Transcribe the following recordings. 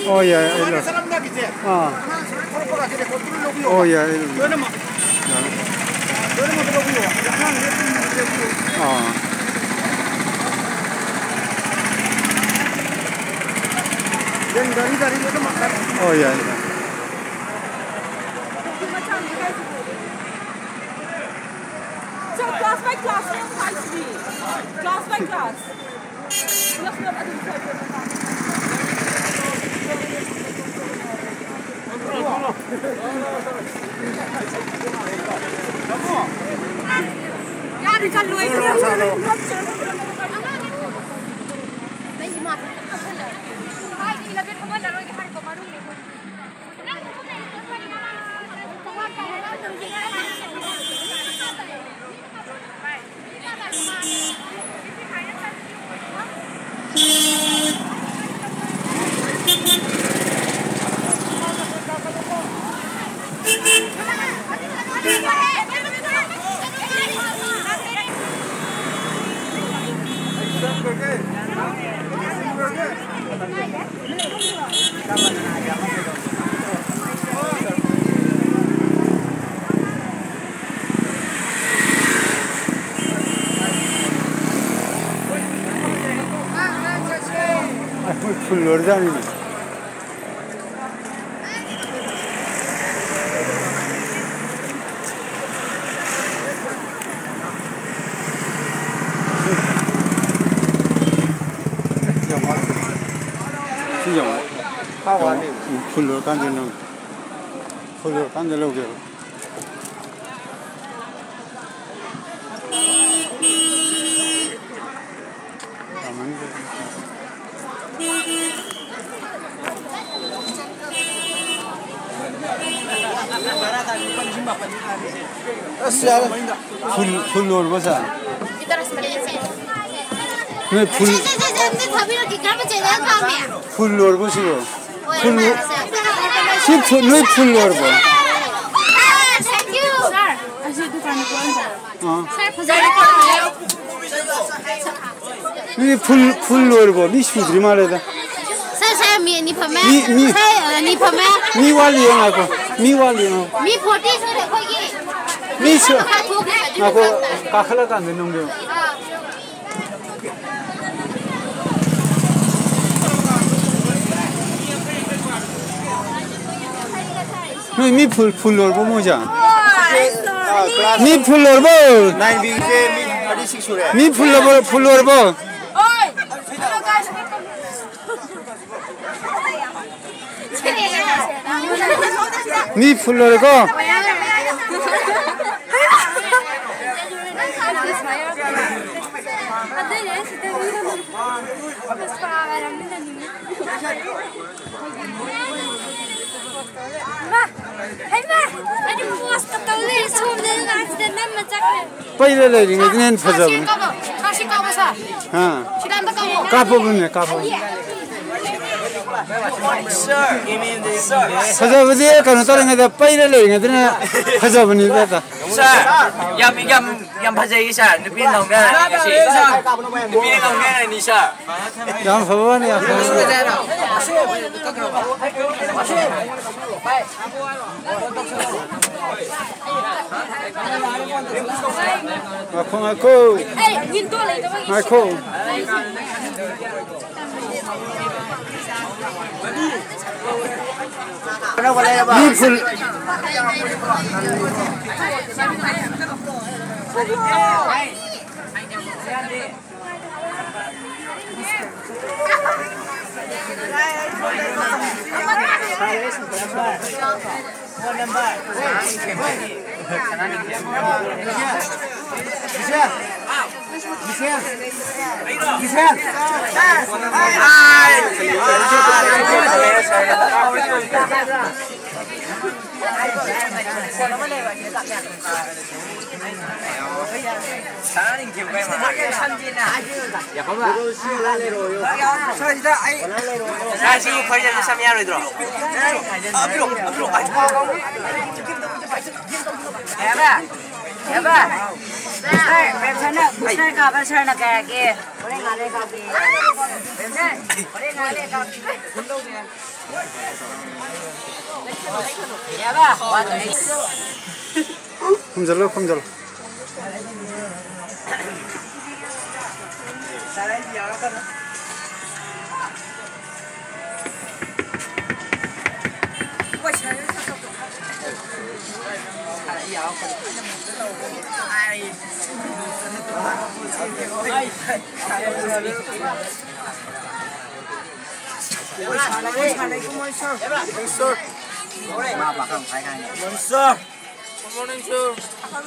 Oh ya, itu. Oh ya, itu. Oh ya, itu. So class by class, class by class. यार चल लो full order ini. Siapa? Kawan ni. Full order kan jenuh. Full order kan jenuh ke? full और बसा नहीं full और बसी हो full सिर्फ नहीं full और बस नहीं full और बस नहीं स्वीट मारे था मी वाली है ना को मी वाली है मी 40 सो देखो ये मी सो ना को काखला का अंदर नंगे नहीं मी फुल और वो मुझे मी फुल और वो 9 बी से मी 36 हो रहा है मी फुल और वो मी फुल और को पहले ले लेंगे इतने फंसा हाँ फंसा बदिए करना तो लेंगे तो पहले ले लेंगे इतने फंसा बनी था यम फंसा ये सर निपिन लोगे निपिन लोगे नहीं सर यम फंसा नहीं aku Besar ka besar na kaya ke không giật luôn, không giật.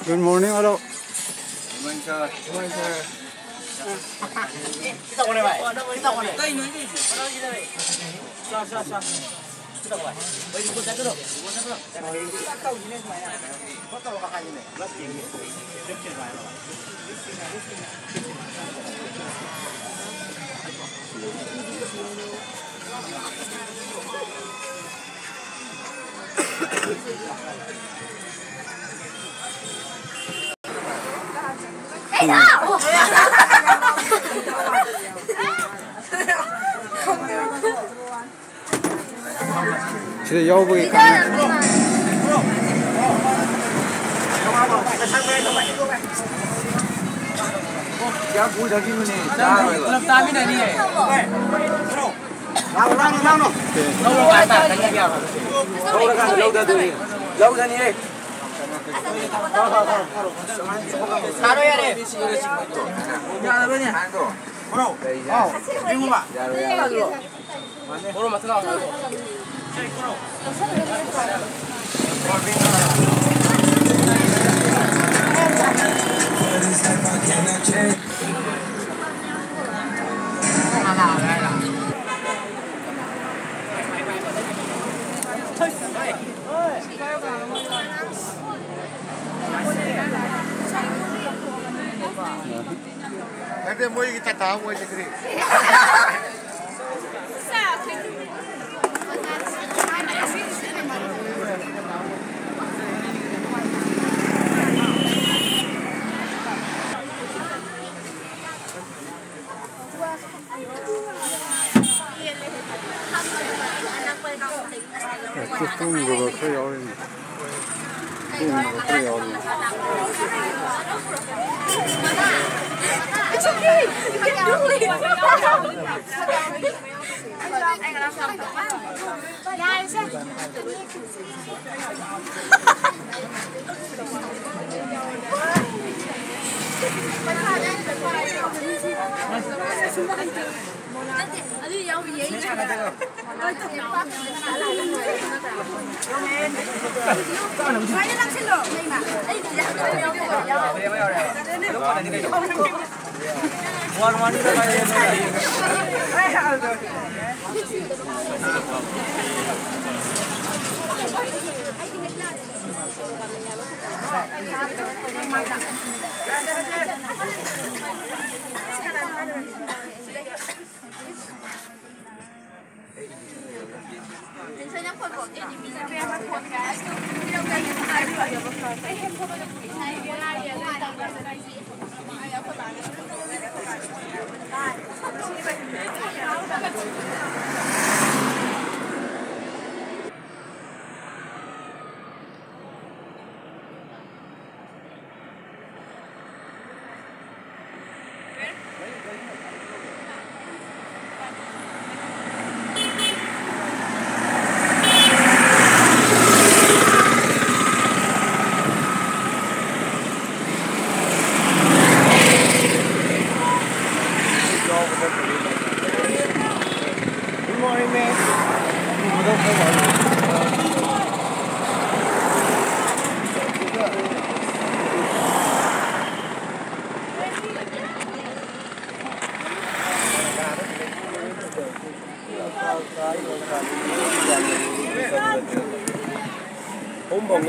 Good morning, hello. Good morning, sir. Good morning, sir. Kita boleh, Pak. Kita boleh. Kita ini. Sah. Kita boleh. Baik, ikut saya dulu. Kita tahu jenis mana. Kau tahu kakak jenis. Belas ini. Jenis mana? 진짜 여보기 가는. Ya, gue dah gini nih. Belum tahu ni ni. Lalu. Lalu kata tanya dia. Lalu dah tu ni. Lalu dah ni. Taruh ya deh. Ya ada ni. Bro. Bingung pak. Bro masuk lah. Nanti mau kita tahu mau jadi. 뚜껑 거가 커요. It's okay. You can do it.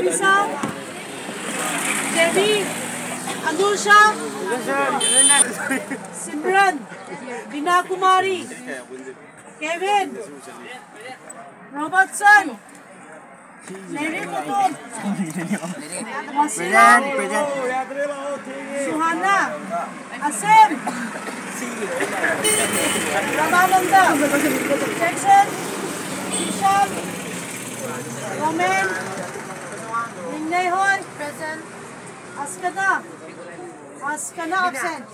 Lisa, Debbie, Anusha, Simran, Bina Kumari, Kevin, Robertson, Neri Kutum, Wasila, Suhana, Asem, Ramananda, Jackson, Hisham, Roman, Ningnehon, Present. Askana absent.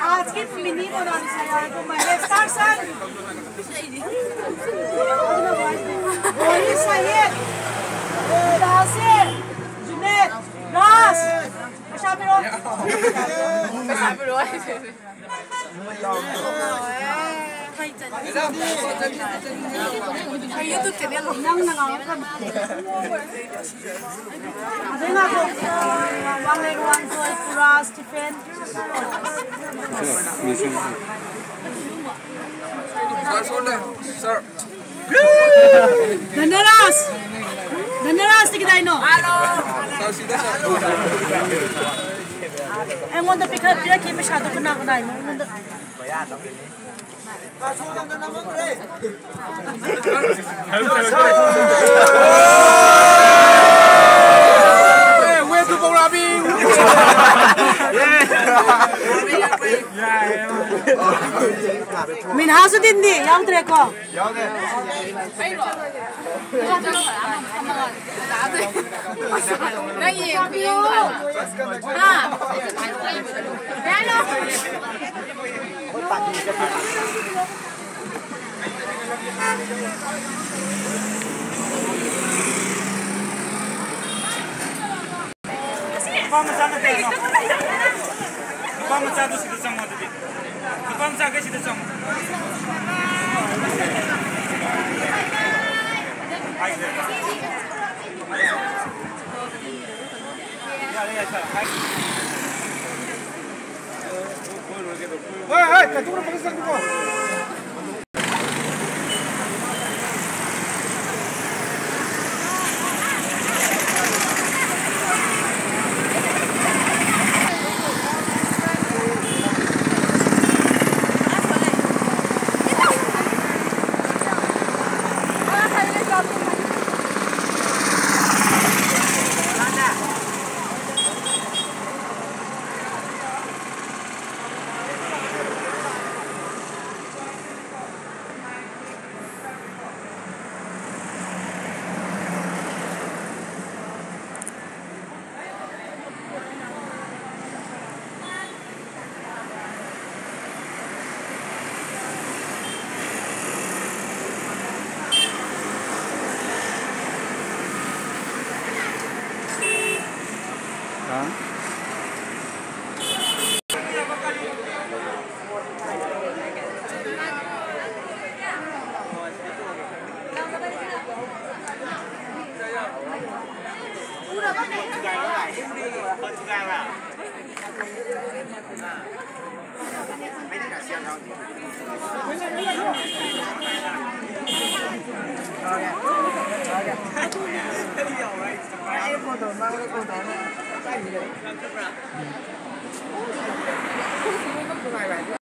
आज की मिनी बनानी चाहिए तो मैं स्टार सन बोली सही दासिर जुनेद रास शामिरो YouTube channel nang nang kan adena ko wang soy pura Stephen Sir. Danaras tigday no Hello. Sir. I want to pick up your keep a shadow na ko dai mo Where's the Borabi? Min hasu din di yang tre ko